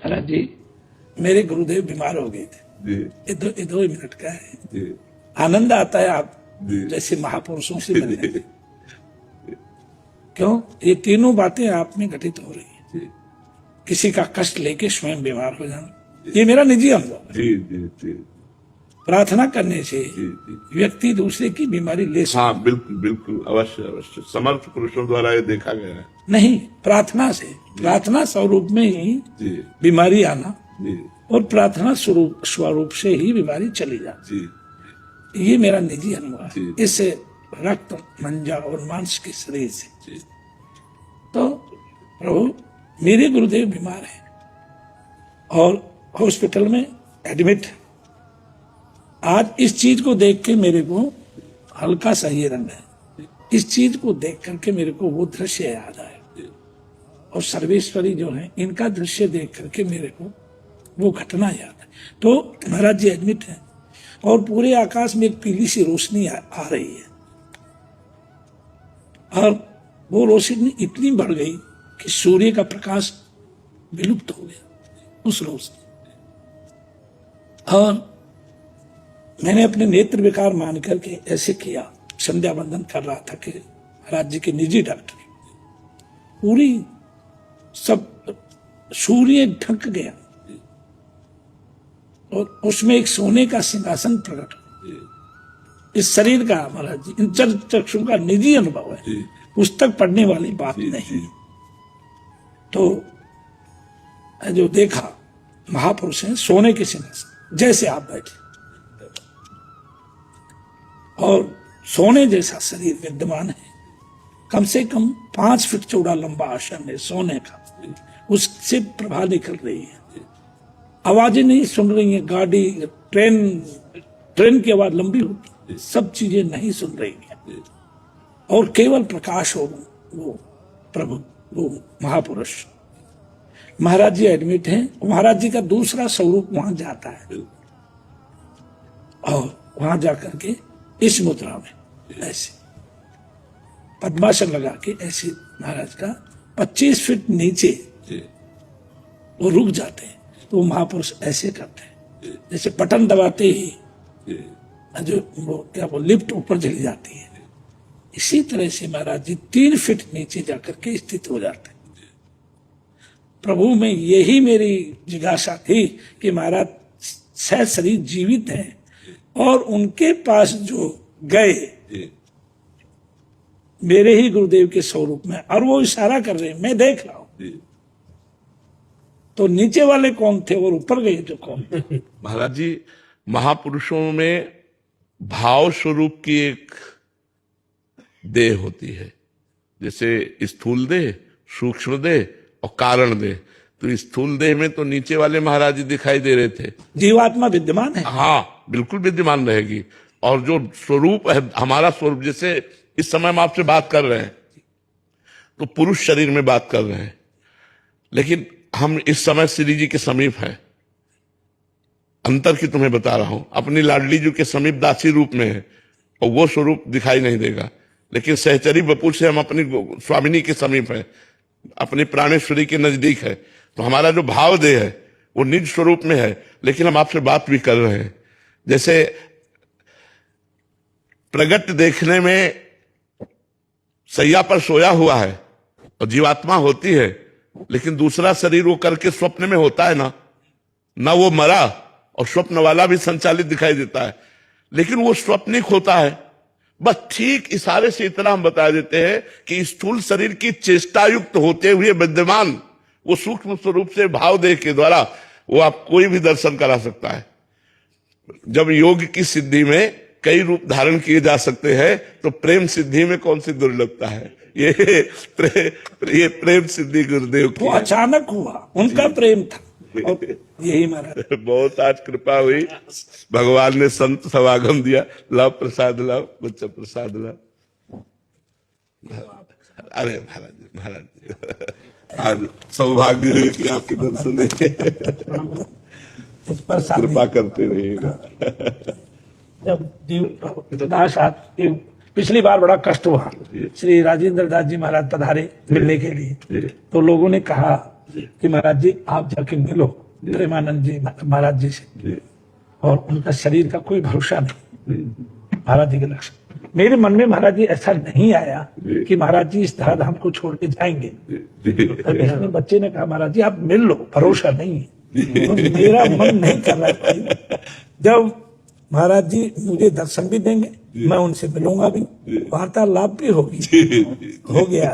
महाराज जी, मेरे गुरुदेव बीमार हो गए थे। ये 2 मिनट का है। आनंद आता है आप जैसे महापुरुषों से मिलने। क्यों? ये तीनों बातें आप में घटित हो रही है। किसी का कष्ट लेके स्वयं बीमार हो जाना, ये मेरा निजी अनुभव है। प्रार्थना करने से व्यक्ति दूसरे की बीमारी ले सकता। हाँ, बिल्कुल बिल्कुल, अवश्य अवश्य, समर्थ पुरुषों द्वारा ये देखा गया है। नहीं, प्रार्थना से, प्रार्थना स्वरूप में ही बीमारी आना और प्रार्थना स्वरूप से ही बीमारी चली जाती। ये मेरा निजी अनुभव है। इससे रक्त, मंजा और मांस के शरीर से। तो प्रभु, मेरे गुरुदेव बीमार हैं और हॉस्पिटल में एडमिट है। आज इस चीज को देख के मेरे को हल्का सा ये रंग है। इस चीज को देख करके मेरे को वो दृश्य याद आया और सर्वेश्वरी जो है, इनका दृश्य देख करके मेरे को वो घटना याद है। तो महाराज जी एडमिट है और पूरे आकाश में एक पीली सी रोशनी आ रही है और वो रोशनी इतनी बढ़ गई कि सूर्य का प्रकाश विलुप्त हो गया उस रोशनी। और मैंने अपने नेत्र विकार मान करके ऐसे किया, संध्या वंदन कर रहा था कि राज्य के निजी डॉक्टर, पूरी सब सूर्य ढक गया और उसमें एक सोने का सिंहासन प्रकट हो। इस शरीर का, महाराज जी, इन चक्षुओं का निजी अनुभव है, पुस्तक पढ़ने वाली बात नहीं। तो जो देखा, महापुरुष हैं, सोने के सिंहासन जैसे आप बैठे और सोने जैसा शरीर विद्यमान है। कम से कम 5 फीट चौड़ा लंबा आसन है सोने का, उससे प्रभा निकल रही है। आवाजें नहीं सुन रही है, गाड़ी, ट्रेन की आवाज लंबी होती, सब चीजें नहीं सुन रही है और केवल प्रकाश हो वो प्रभु, वो महापुरुष। महाराज जी एडमिट हैं। महाराज जी का दूसरा स्वरूप वहां जाता है और वहां जाकर के इस मुद्रा में ऐसे पद्मासन लगा के ऐसे महाराज का 25 फीट नीचे वो रुक जाते हैं। तो वो महापुरुष ऐसे करते हैं जैसे बटन दबाते ही जो वो क्या वो लिफ्ट ऊपर चली जाती है। इसी तरह से महाराज जी 3 फीट नीचे जाकर के स्थित हो जाते हैं। प्रभु में यही मेरी जिज्ञासा थी कि महाराज शायद शरीर जीवित है और उनके पास जो गए मेरे ही गुरुदेव के स्वरूप में, और वो इशारा कर रहे हैं, मैं देख रहा हूं। तो नीचे वाले कौन थे और ऊपर गए जो कौन? महाराज जी, महापुरुषों में भाव स्वरूप की एक देह होती है, जैसे स्थूल देह, सूक्ष्म देह और कारण देह। तो स्थूल देह में तो नीचे वाले महाराज जी दिखाई दे रहे थे, जीवात्मा विद्यमान है। हाँ, बिल्कुल विद्यमान रहेगी। और जो स्वरूप है, हमारा स्वरूप, जैसे इस समय हम आपसे बात कर रहे हैं तो पुरुष शरीर में बात कर रहे हैं, लेकिन हम इस समय श्री जी के समीप हैं। अंतर की तुम्हें बता रहा हूं, अपनी लाडली जी के समीप दासी रूप में है और वो स्वरूप दिखाई नहीं देगा। लेकिन सहचरी बपू से हम अपनी स्वामिनी के समीप है, अपनी प्राणेश्वरी के नजदीक है। तो हमारा जो भाव देह है वो निज स्वरूप में है, लेकिन हम आपसे बात भी कर रहे हैं। जैसे प्रगट देखने में सैया पर सोया हुआ है और जीवात्मा होती है, लेकिन दूसरा शरीर वो करके स्वप्न में होता है ना वो मरा, और स्वप्न वाला भी संचालित दिखाई देता है, लेकिन वो स्वप्निक होता है। बस ठीक इशारे से इतना हम बता देते हैं कि स्थूल शरीर की चेष्टायुक्त होते हुए विद्यमान वो सूक्ष्म स्वरूप से भाव देह के द्वारा वो आप कोई भी दर्शन करा सकता है। जब योग की सिद्धि में कई रूप धारण किए जा सकते हैं, तो प्रेम सिद्धि में कौन सी दुर्लभता है? ये प्रेम सिद्धि गुरुदेव की वो अचानक हुआ, उनका प्रेम था। यही महाराज, बहुत आज कृपा हुई, भगवान ने संत समागम दिया। लाओ प्रसाद, लाओ बच्चा प्रसाद लाओ। अरे महाराज आज सौभाग्य है कि आपके दर्शन है। कृपा करते रहिएगा। जब पिछली बार बड़ा कष्ट हुआ, श्री राजेंद्र दास जी महाराज पधारे मिलने के लिए, तो लोगों ने कहा कि महाराज जी आप जाके मिलो प्रेमानंद जी महाराज जी से, और उनका शरीर का कोई भरोसा नहीं महाराज जी के लक्ष्य। मेरे मन में महाराज जी ऐसा नहीं आया कि महाराज जी इस धराधाम को छोड़ के जाएंगे। तो बच्चे ने कहा महाराज जी आप मिल लो, भरोसा नहीं है। तो मेरा मन नहीं कर रहा है। जब महाराज जी मुझे दर्शन भी देंगे, मैं उनसे मिलूंगा भी, वार्तालाप भी होगी, हो गया।